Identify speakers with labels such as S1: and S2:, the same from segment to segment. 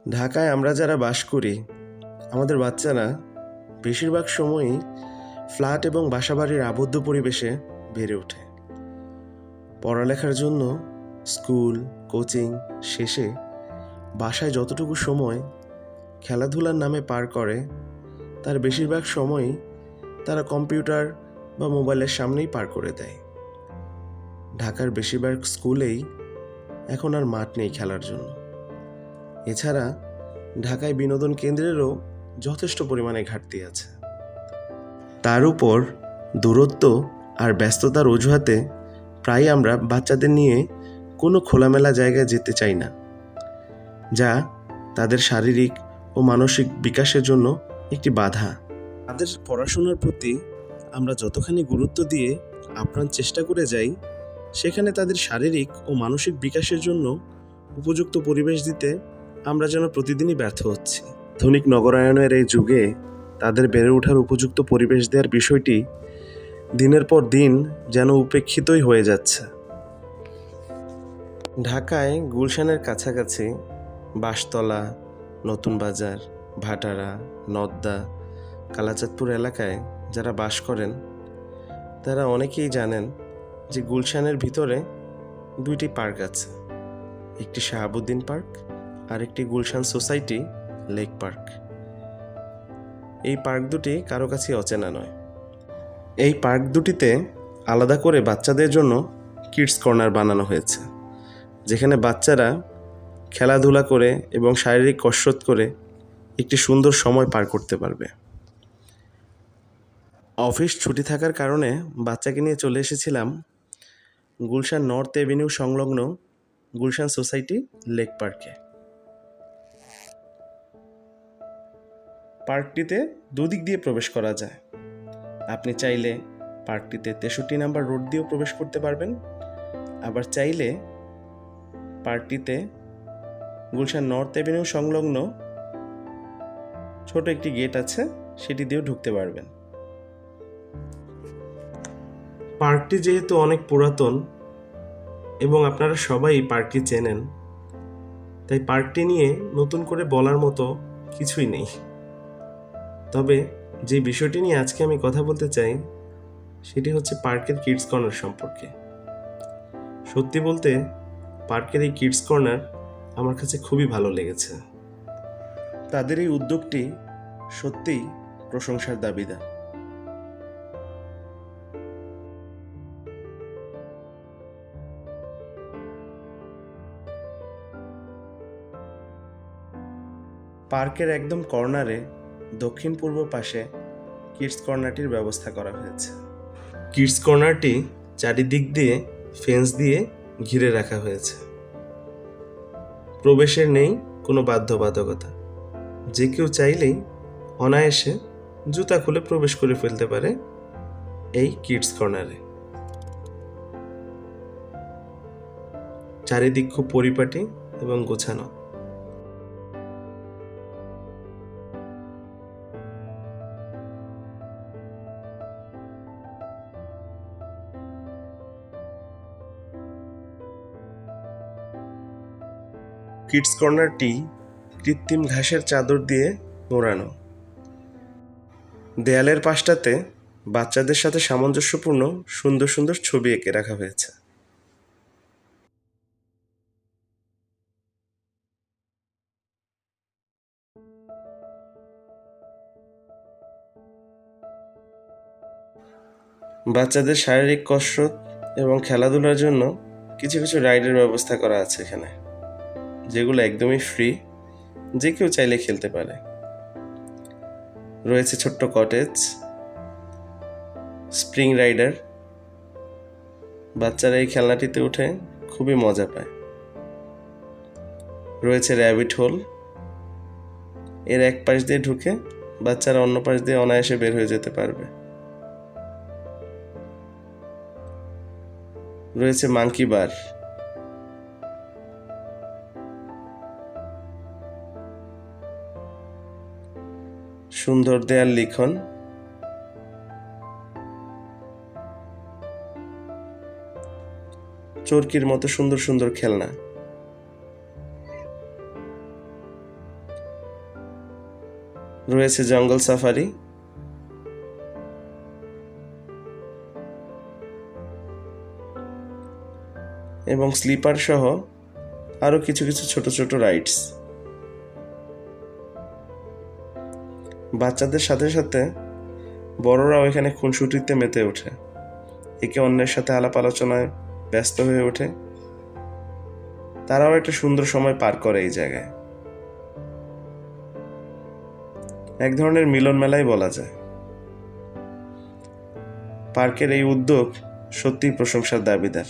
S1: ঢাকায় আমরা যারা বাস করি, আমাদের বাচ্চারা বেশিরভাগ সময়ই ফ্ল্যাট এবং বাসাবাড়ির আবদ্ধ পরিবেশে বেড়ে ওঠে। পড়ালেখার জন্য স্কুল, কোচিং শেষে বাসায় যতটুকু সময় খেলাধুলার নামে পার করে, তার বেশিরভাগ সময়ই তারা কম্পিউটার বা মোবাইলের সামনেই পার করে দেয়। ঢাকার বেশিরভাগ স্কুলেই এখন আর মাঠ নেই খেলার জন্য। এছাড়া ঢাকায় বিনোদন কেন্দ্রেরও যথেষ্ট পরিমাণে ঘাটতি আছে। তার উপর দূরত্ব আর ব্যস্ততার অজুহাতে প্রায় আমরা বাচ্চাদের নিয়ে কোনো খোলামেলা জায়গায় যেতে চাই না, যা তাদের শারীরিক ও মানসিক বিকাশের জন্য একটি বাধা। তাদের পড়াশোনার প্রতি আমরা যতখানি গুরুত্ব দিয়ে আপ্রাণ চেষ্টা করে যাই, সেখানে তাদের শারীরিক ও মানসিক বিকাশের জন্য উপযুক্ত পরিবেশ দিতে আমরা যেন প্রতিদিনই ব্যর্থ হচ্ছি। আধুনিক নগরায়নের এই যুগে তাদের বেড়ে ওঠার উপযুক্ত পরিবেশ দেওয়ার বিষয়টি দিনের পর দিন যেন উপেক্ষিতই হয়ে যাচ্ছে। ঢাকায় গুলশানের কাছাকাছি বাঁশতলা, নতুন বাজার, ভাটারা, নদ্দা, কালাচাঁদপুর এলাকায় যারা বাস করেন, তারা অনেকেই জানেন যে গুলশানের ভিতরে দুইটি পার্ক আছে, একটি শাহাবুদ্দিন পার্ক আর একটি গুলশান সোসাইটি লেক পার্ক। এই পার্ক দুটি কারো কাছে অচেনা নয়। এই পার্ক দুটিতে আলাদা করে বাচ্চাদের জন্য কিডস কর্নার বানানো হয়েছে, যেখানে বাচ্চারা খেলাধুলা করে এবং শারীরিক কসরত করে একটি সুন্দর সময় পার করতে পারবে। অফিস ছুটি থাকার কারণে বাচ্চাকে নিয়ে চলে এসেছিলাম গুলশান নর্থ এভিনিউ সংলগ্ন গুলশান সোসাইটি লেক পার্কে। পার্কটিতে দুদিক দিয়ে প্রবেশ করা যায়। আপনি চাইলে পার্কটিতে 63 নাম্বার রোড দিয়েও প্রবেশ করতে পারবেন, আবার চাইলে পার্কটিতে গুলশান নর্থ এভিনিউ সংলগ্ন ছোট একটি গেট আছে, সেটি দিয়েও ঢুকতে পারবেন। পার্কটি যেহেতু অনেক পুরাতন এবং আপনারা সবাই পার্কটি চেনেন, তাই পার্কটি নিয়ে নতুন করে বলার মতো কিছুই নেই। তবে যে বিষয়টি নিয়ে আজকে আমি কথা বলতে চাই, সেটি হচ্ছে পার্কের কিডস কর্নার সম্পর্কে। সত্যি বলতে পার্কের এই কিডস কর্নার আমার কাছে খুবই ভালো লেগেছে। তাদের এই উদ্যোগটি সত্যিই প্রশংসার দাবিদার। পার্কের একদম কর্নারে দক্ষিণ পূর্ব পাশে কিডস কর্নারটির ব্যবস্থা করা হয়েছে। কিডস কর্নারটি চারিদিক দিয়ে ফেন্স দিয়ে ঘিরে রাখা হয়েছে। প্রবেশের নেই কোনো বাধ্যবাধকতা, যে কেউ চাইলেই অনায়াসে জুতা খুলে প্রবেশ করে ফেলতে পারে এই কিডস কর্নারে। চারিদিক খুব পরিপাটি এবং গোছানো। কিডস কর্নারটি কৃত্রিম ঘাসের চাদর দিয়ে মোড়ানো। দেয়ালের পাশটাতে বাচ্চাদের সাথে সামঞ্জস্যপূর্ণ সুন্দর সুন্দর ছবি এঁকে রাখা হয়েছে। বাচ্চাদের শারীরিক কসরত এবং খেলাধুলার জন্য কিছু কিছু রাইডের ব্যবস্থা করা আছে এখানে, যেগুলো একদমই ফ্রি, যে কেউ চাইলে খেলতে পারে। রয়েছে ছোট্ট কটেজ, স্প্রিং রাইডার। বাচ্চারা এই খেলনাটিতে উঠে খুবই মজা পায়। রয়েছে র্যাবিট হোল, এর এক পাশ দিয়ে ঢুকে বাচ্চারা অন্য পাশ দিয়ে অনায়াসে বের হয়ে যেতে পারবে। রয়েছে মাঙ্কি বার, সুন্দর দেয়াল লিখন, চরকির মতো সুন্দর সুন্দর খেলনা। রয়েছে জঙ্গল সাফারি, এবং স্লিপার সহ আরও কিছু কিছু ছোট ছোট রাইডস। বাচ্চাদের সাথে সাথে বড়রাও এখানে খুনসুটিতে মেতে ওঠে, একে অন্যের সাথে আলাপ আলোচনায় ব্যস্ত হয়ে ওঠে। তারাও একটা সুন্দর সময় পার করে এই জায়গায়। এক ধরনের মিলন মেলাই বলা যায়। পার্কের এই উদ্যোগ সত্যিই প্রশংসার দাবিদার।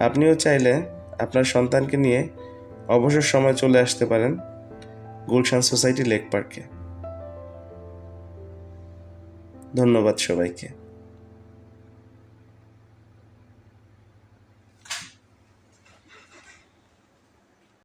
S1: আপনিও চাইলে আপনার সন্তানকে নিয়ে অবসর সময় চলে আসতে পারেন গুলশান সোসাইটি লেক পার্কে। ধন্যবাদ সবাইকে।